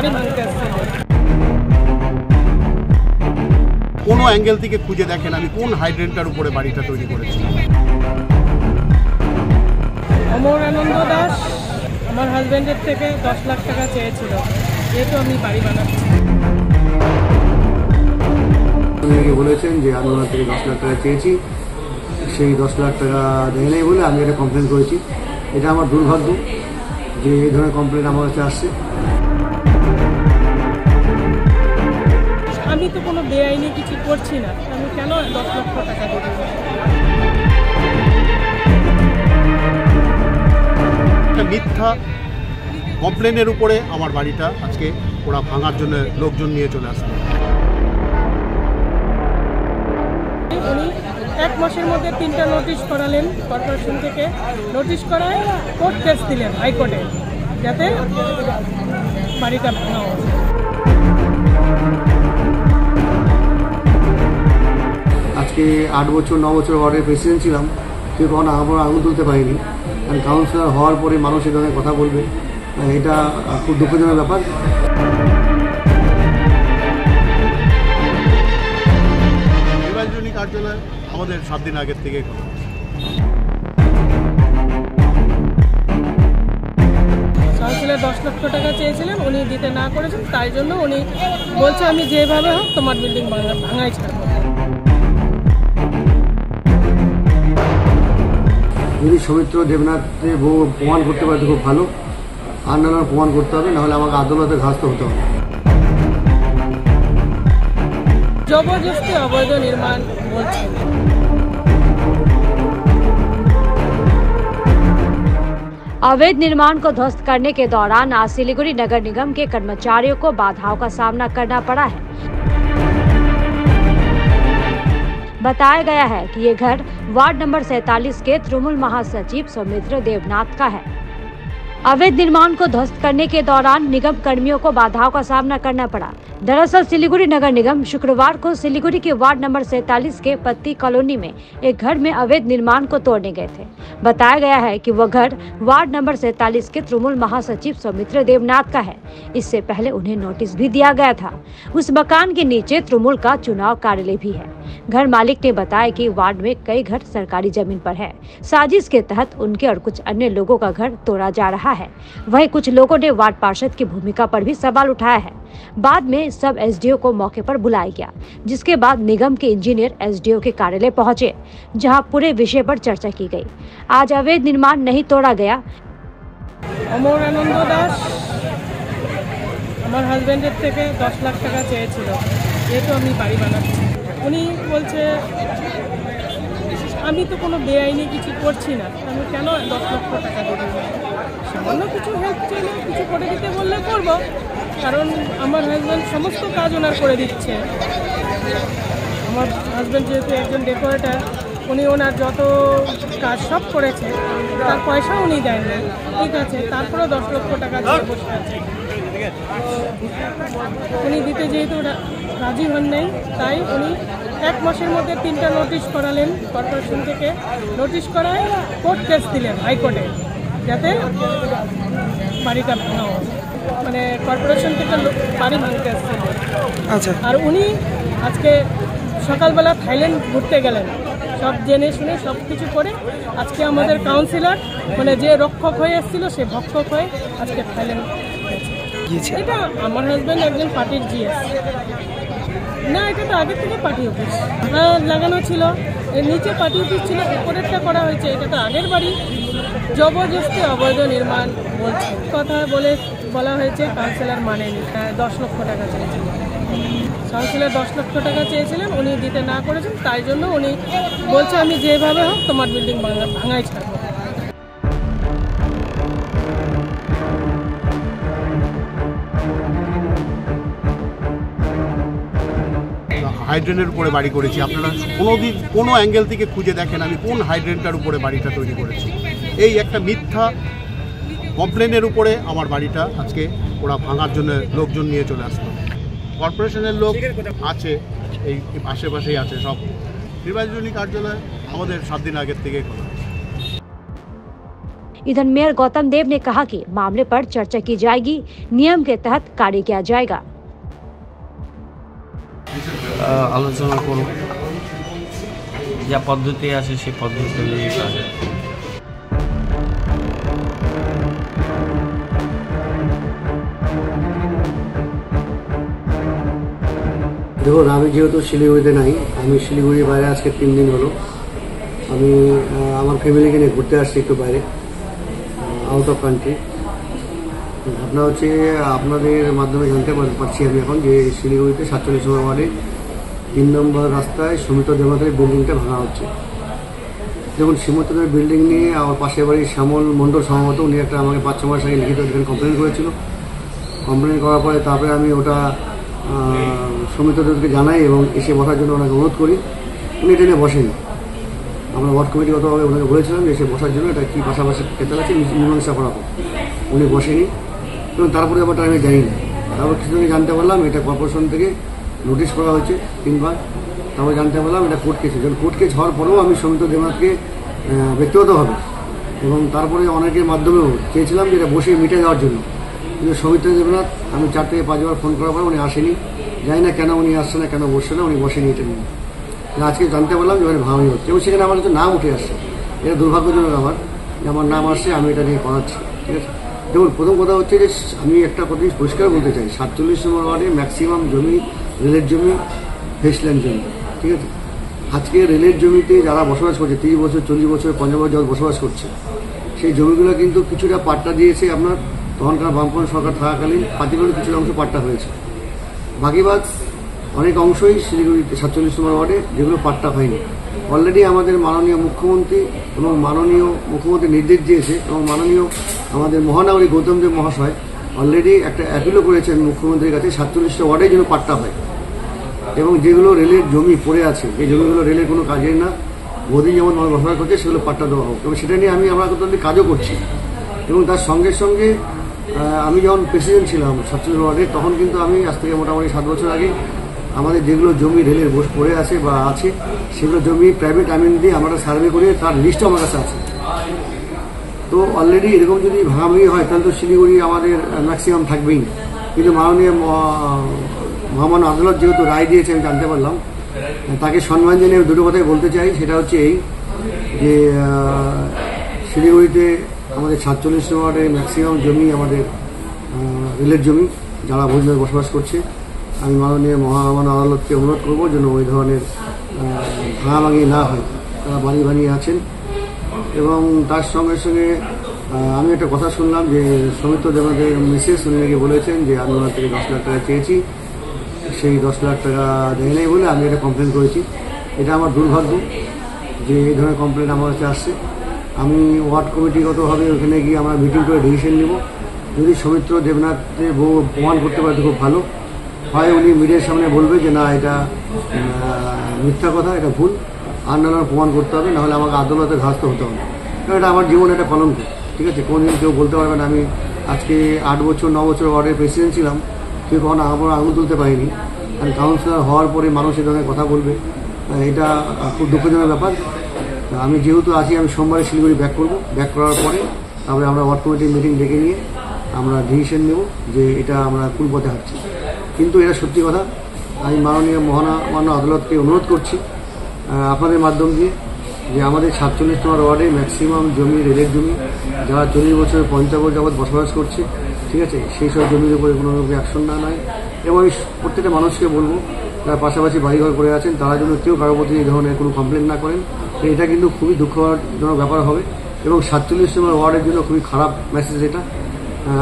বাড়ি ভাঙতে আসছিল। কোনো অ্যাঙ্গেল থেকে খুঁজে দেখেন আমি কোন হাইড্রেন্টার উপরে বাড়িটা তৈরি করেছি। অমর আনন্দ দাস আমার হাজব্যান্ডের থেকে 10 লাখ টাকা চেয়েছিল, যেহেতু আমি বাড়ি বানাচ্ছি। উনি বলেছেন যে আমি ওনার থেকে 10 লাখ টাকা চেয়েছি, সেই 10 লাখ টাকা দেয় নাই বলে আমি এটা কমপ্লেন করেছি। এটা আমার দুর্ভাগ্য যে এই ধরনের কমপ্লেন আমার কাছে আসছে। আমি তো কোনো বেআইনি কিছু করছি না, আমি কেন 10 লক্ষ টাকা দেব? একটা মিথ্যা কমপ্লেনের উপরে আমার বাড়িটা আজকে ওরা ভাঙার জন্য লোকজন নিয়ে চলে আসছে। উনি 1 মাসের মধ্যে 3টা নোটিশ করালেন কর্পোরেশন থেকে। নোটিশ করায় কোর্ট কেস দিলেন হাইকোর্টে, যাতে বাড়িটা ভাঙা হয়। আজকে 8 বছর 9 বছর ওয়ার্ডের প্রেসিডেন্ট ছিলাম, কেউ কখনো আমার আঙুল তুলতে পারিনি। কারণ কাউন্সিলর হওয়ার পরে মানুষ এ ধরনের কথা বলবে, এটা খুব দুঃখজনক ব্যাপার। নির্বাচনী কার্যালয় আমাদের 7 দিন আগের থেকে কাউন্সিলর 10 লক্ষ টাকা চেয়েছিলেন, উনি দিতে না করেছেন, তাই জন্য উনি বলছে আমি যেভাবে হোক তোমার বিল্ডিং ভাঙাই ছাড়বো। যদি সৌমিত্র দেবনাথের বউ প্রমাণ করতে পারে খুব ভালো, আর নানা প্রমাণ করতে হবে, নাহলে আমাকে আদালতে ঘাসতে হতে হবে। জবরদস্তি অবৈধ নির্মাণ বলছে। अवैध निर्माण को ध्वस्त करने के दौरान आज सिलीगुड़ी नगर निगम के कर्मचारियों को बाधाओं का सामना करना पड़ा है। बताया गया है कि ये घर वार्ड नंबर 47 के तृणमूल महासचिव सौमित्र देवनाथ का है। अवैध निर्माण को ध्वस्त करने के दौरान निगम कर्मियों को बाधाओं का सामना करना पड़ा। दरअसल सिलीगुड़ी नगर निगम शुक्रवार को सिलीगुड़ी के वार्ड नंबर 47 के पत्ती कॉलोनी में एक घर में अवैध निर्माण को तोड़ने गए थे। बताया गया है कि वह घर वार्ड नंबर 47 के तृणमूल महासचिव सौमित्र देवनाथ का है। इससे पहले उन्हें नोटिस भी दिया गया था। उस मकान के नीचे तृणमूल का चुनाव कार्यालय भी है। घर मालिक ने बताया कि वार्ड में कई घर सरकारी जमीन पर है। साजिश के तहत उनके और कुछ अन्य लोगों का घर तोड़ा जा रहा है। वहीं कुछ लोगों ने वार्ड पार्षद की भूमिका पर भी सवाल उठाया है। बाद में सब एसडीओ को मौके पर बुलाया गया, जिसके बाद निगम के इंजीनियर एसडीओ के कार्यालय पहुंचे, जहां पूरे विषय पर चर्चा की गई। आज अवैध निर्माण नहीं तोड़ा गया। অমর আনন্দ দাস আমার হাজব্যান্ডের থেকে 10 লাখ টাকা চেয়েছিল, যেহেতু আমি বাড়ি বানাচ্ছি। উনি বলছে আমি তো কোনো বেআইনি কিছু করছি না, আমি কেন 10 লক্ষ টাকা দেব? সামান্য কিছু হেল্প চাইলে কিছু করে দিতে বললে করব, কারণ আমার হাজব্যান্ড সমস্ত কাজ ওনার করে দিচ্ছে। আমার হাজব্যান্ড যেহেতু একজন ডেকোরেটর, উনি ওনার যত কাজ সব করেছে, তার পয়সা উনি দেন না, ঠিক আছে, তারপরেও 10 লক্ষ টাকা দিয়ে বসে আছে। উনি দিতে যেহেতু রাজি হন নাই, তাই উনি 1 মাসের মধ্যে 3টা নোটিশ করালেন কর্পোরেশন থেকে। নোটিশ করায় কোর্ট কেস দিলেন হাইকোর্টে, যাতে বাড়িটা ভাঙা হয়। মানে কর্পোরেশন থেকে বাড়ি ভাঙতে আসছিল। আচ্ছা। আর উনি আজকে সকালবেলা থাইল্যান্ড ঘুরতে গেলেন, সব জেনে শুনে সব কিছু করে আজকে আমাদের কাউন্সিলর মানে যে রক্ষক হয়ে এসেছিল সে ভক্ষক হয়ে আজকে থাইল্যান্ড গিয়েছে। এটা আমার হাজব্যান্ড একজন পার্টির জিএস না, এটা তো আগে থেকে পার্টি অফিস লাগানো ছিল, এর নিচে পার্টি অফিস ছিল, উপরেরটা করা হয়েছে, এটা তো আগের বাড়ি। জবরদস্তি অবৈধ নির্মাণ বলছে, কথা বলা হয়েছে, কাউন্সিলর মানেনি। 10 লক্ষ টাকা চেয়েছিলেন কাউন্সিলর 10 লক্ষ টাকা চেয়েছিলেন, উনি দিতে না করেছেন, তাই জন্য উনি বলছে আমি যেভাবে হোক তোমার বিল্ডিং ভাঙাই ছাড়বো। হাইড্রেন্টের উপরে বাড়ি করেছি। আপনারা কোনোদিন কোনো অ্যাঙ্গেল থেকে খুঁজে দেখেন আমি কোন হাইড্রেন্টার উপরে বাড়িটা তৈরি করেছি। এই একটা মিথ্যা কমপ্লেনের উপরে আমার বাড়িটা আজকে ওরা ভাঙার জন্য লোকজন নিয়ে চলে আসলো। কর্পোরেশনের লোক আছে, এই আশেপাশেই আছে সব। নির্বাচনী কার্যালয় আমাদের 7 দিন আগের থেকে খোলা। इधर मेयर गौतम देव ने कहा कि मामले पर चर्चा की जाएगी, नियम के तहत कार्य किया जाएगा। आलोचना করব যা পদ্ধতি আছে সেই পদ্ধতি অনুযায়ী কাজ। দেখুন, আমি যেহেতু শিলিগুড়িতে নাই, আমি শিলিগুড়ির বাইরে আজকে 3 দিন হলো। আমি আমার ফ্যামিলিকে নিয়ে ঘুরতে আসছি একটু বাইরে, আউট অফ কান্ট্রি। ঘটনা হচ্ছে, আপনাদের মাধ্যমে জানতে পারছি আমি এখন যে শিলিগুড়িতে 47 নম্বর ওয়ার্ডে 3 নম্বর রাস্তায় সুমিত দেবনাথের বিল্ডিংটা ভাঙা হচ্ছে। দেখুন, সুমিত দেবের বিল্ডিং নিয়ে আমার পাশের বাড়ির শ্যামল মণ্ডল সম্ভবত উনি একটা আমাকে 5-6 মাস আগে লিখিত কমপ্লেন করেছিল। কমপ্লেন করার পরে তারপরে আমি ওটা সুমিত দেবকে জানাই এবং এসে বসার জন্য ওনাকে অনুরোধ করি। উনি এটা নিয়ে বসেনি। আমরা ওয়ার্ড কমিটিগতভাবে ওনাকে বলেছিলাম যে এসে বসার জন্য এটা কী পাশাপাশি খেতে আছে মীমাংসা করা হোক। উনি বসেনি এবং তারপরে ব্যাপারটা আমি জানি না। তারপর কিছুদিন জানতে পারলাম এটা কর্পোরেশন থেকে নোটিশ করা হয়েছে 3 বার। তারপরে জানতে পারলাম এটা কোর্ট কেস। যখন কোর্ট কেস হওয়ার পরেও আমি সুমিত দেবনাথকে ব্যক্তিগতভাবে এবং তারপরে অনেকের মাধ্যমেও চেয়েছিলাম যে এটা বসে মিটে যাওয়ার জন্য, কিন্তু সুমিত দেবনাথ আমি 4 থেকে 5 বার ফোন করার পর উনি আসেনি। জানি না কেন উনি আসছে না, কেন বসছে না, উনি বসেনি এটা নিয়ে। আজকে জানতে পারলাম যে ভাঙানি হচ্ছে এবং সেখানে আমার নাম উঠে আসছে। এটা দুর্ভাগ্যজনক আমার যে আমার নাম আসছে, আমি এটা নিয়ে করাচ্ছি। ঠিক আছে, দেখুন, প্রথম কথা হচ্ছে যে আমি একটা কথা পরিষ্কার বলতে চাই, 47 নম্বর ওয়ার্ডে ম্যাক্সিমাম জমি রেলের জমি, ফেসল্যান্ড জমি। ঠিক আছে, আজকে রেলের জমিতে যারা বসবাস করছে 30 বছর 40 বছর 50 বছর যারা বসবাস করছে, সেই জমিগুলো কিন্তু কিছুটা পাট্টা দিয়েছে আপনার তখনকার বামপন্থী সরকার থাকাকালীন পার্টিকুলার কিছুটা অংশ পাট্টা হয়েছে। বাকিবাদ অনেক অংশই শিলিগুড়িতে 47 নম্বর ওয়ার্ডে যেগুলো পাট্টা হয়নি। অলরেডি আমাদের মাননীয় মুখ্যমন্ত্রী এবং মাননীয় মুখ্যমন্ত্রী নির্দেশ দিয়েছে এবং মাননীয় আমাদের মহানগরী গৌতম দেব মহাশয় অলরেডি একটা অ্যাপিলও করেছেন মুখ্যমন্ত্রীর কাছে 47টা ওয়ার্ডে যেন পাট্টা হয় এবং যেগুলো রেলের জমি পড়ে আছে, এই জমিগুলো রেলের কোনো কাজের না, বহুদিন যেমন মানুষ বসবাস করছে সেগুলো পাট্টা দেওয়া হোক এবং সেটা নিয়ে আমরা কাজও করছি। এবং তার সঙ্গে সঙ্গে আমি যখন প্রেসিডেন্ট ছিলাম 47 ওয়ার্ডে, তখন কিন্তু আমি আজ থেকে মোটামুটি 7 বছর আগে আমাদের যেগুলো জমি রেলের বস পড়ে আছে বা আছে সেগুলো জমি প্রাইভেট আমিন দিয়ে আমরা সার্ভে করে তার লিস্টও আমার কাছে আছে। তো অলরেডি এরকম যদি ভাঙাভাঙি হয় তাহলে তো শিলিগুড়ি আমাদের ম্যাক্সিমাম থাকবেই। কিন্তু মাননীয় মহামান্য আদালত যেহেতু রায় দিয়েছে আমি জানতে পারলাম, তাকে সম্মান জানিয়ে দুটো কথাই বলতে চাই। সেটা হচ্ছে এই যে শিলিগুড়িতে আমাদের 47 ওয়ার্ডে ম্যাক্সিমাম জমি আমাদের রেলের জমি, যারা বৈধভাবে বসবাস করছে। আমি মাননীয় মহামান্য আদালতকে অনুরোধ করবো যেন ওই ধরনের ভাঙাভাঙি না হয়, তারা বাড়ি বানিয়ে আছেন। এবং তার সঙ্গে সঙ্গে আমি একটা কথা শুনলাম যে সুমিত দেবনাথের মিসেস উনি নাকি বলেছেন যে আমি ওনার থেকে 10 লাখ টাকা চেয়েছি, সেই 10 লাখ টাকা দেয় নাই বলে আমি এটা কমপ্লেন করেছি। এটা আমার দুর্ভাগ্য যে এই ধরনের কমপ্লেন আমার কাছে আসছে। আমি ওয়ার্ড কমিটিগতভাবে ওখানে গিয়ে আমরা মিটিং করে ডিসিশন নেব। যদি সৌমিত্র দেবনাথকে প্রমাণ করতে পারে তো খুব ভালো হয়, উনি মিডিয়ার সামনে বলবে যে না এটা মিথ্যা কথা, এটা ভুল, আর নানা প্রমাণ করতে হবে, নাহলে আমাকে আদালতে ধাস্ত হতে হবে। কারণ এটা আমার জীবনে একটা কলঙ্ক। ঠিক আছে, কোনোদিন কেউ বলতে পারবে না আমি আজকে 8 বছর 9 বছর ওয়ার্ডের প্রেসিডেন্ট ছিলাম, কেউ কখনো আমার আঙুল তুলতে পারিনি। আমি কাউন্সিলর হওয়ার পরে মানুষ এ ধরনের কথা বলবে, এটা খুব দুঃখজনক ব্যাপার। আমি যেহেতু আছি, আমি সোমবারে শিলিগুড়ি ব্যাক করবো। ব্যাক করার পরে তারপরে আমরা ওয়ার্ড কমিটির মিটিং ডেকে নিয়ে আমরা ডিসিশন নেব যে এটা আমরা কোন পথে হাঁটছি। কিন্তু এটা সত্যি কথা, আমি মাননীয় মহামান্য আদালতকে অনুরোধ করছি আপনাদের মাধ্যম দিয়ে যে আমাদের 47 নম্বর ওয়ার্ডে ম্যাক্সিমাম জমি রেলের জমি, যারা 40 বছর 50 বছর যাবৎ বসবাস করছে, ঠিক আছে, সেই সব জমির উপরে কোনো রকম অ্যাকশন না নেয়। এবং আমি প্রত্যেকটা মানুষকে বলবো যারা পাশাপাশি বাড়িঘর করে আছেন তারা যেন কেউ কারোর প্রতি এই ধরনের কোনো কমপ্লেন না করেন। এটা কিন্তু খুবই দুঃখজনক ব্যাপার হবে এবং 47 নম্বর ওয়ার্ডের জন্য খুবই খারাপ মেসেজ এটা।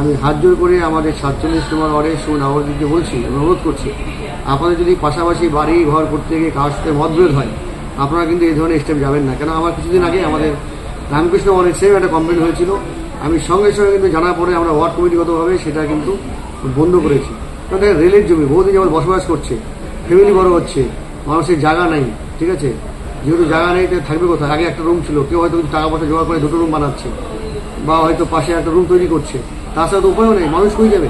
আমি হাত জোর করে আমাদের 47 নম্বর ওয়ার্ডের নাগরিককে বলছি, অনুরোধ করছি, আপনাদের যদি পাশাপাশি বাড়ি ঘর করতে গিয়ে কারোর সাথে মতবিরোধ হয়, আপনারা কিন্তু এই ধরনের স্টেপ যাবেন না। কেন আমার কিছুদিন আগে আমাদের রামকৃষ্ণ অনেক সেম একটা কমপ্লেন হয়েছিল, আমি সঙ্গে সঙ্গে কিন্তু জানার পরে আমরা ওয়ার্ড কমিটিগতভাবে সেটা কিন্তু বন্ধ করেছি। কারণ রেলের জমি বহুদিন যেমন বসবাস করছে, ফ্যামিলি বড় হচ্ছে, মানুষের জায়গা নাই। ঠিক আছে, যেহেতু জায়গা নেই থাকবে কোথায়? আগে একটা রুম ছিল, কেউ হয়তো টাকা পয়সা জোগাড় করে 2টো রুম বানাচ্ছে বা হয়তো পাশে একটা রুম তৈরি করছে, তাছাড়া তো উপায়ও নেই, মানুষ হয়ে যাবে।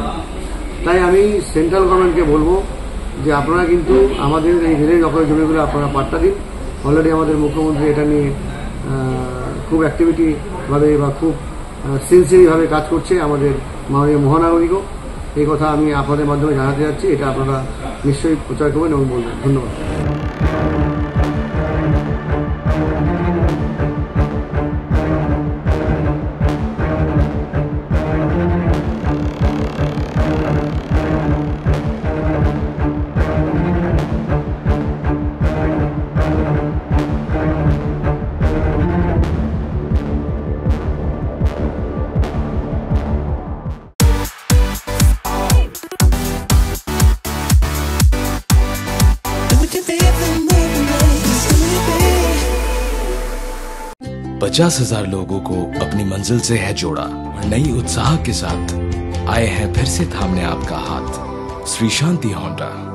তাই আমি সেন্ট্রাল গভর্নমেন্টকে বলবো যে আপনারা কিন্তু আমাদের এই রেলের দখলের জমিগুলো আপনারা পাট্টা দিন। অলরেডি আমাদের মুখ্যমন্ত্রী এটা নিয়ে খুব অ্যাক্টিভিটিভাবে বা খুব সিনসিয়ারভাবে কাজ করছে আমাদের মাননীয় মহানাগরিকও। এই কথা আমি আপনাদের মাধ্যমে জানাতে যাচ্ছি, এটা আপনারা নিশ্চয়ই প্রচার করবেন এবং বলবেন। ধন্যবাদ। पचास 50,000 लोगों को अपनी मंजिल से है जोड़ा और नई उत्साह के साथ आए हैं फिर से थामने आपका हाथ। श्री शांति होंडा।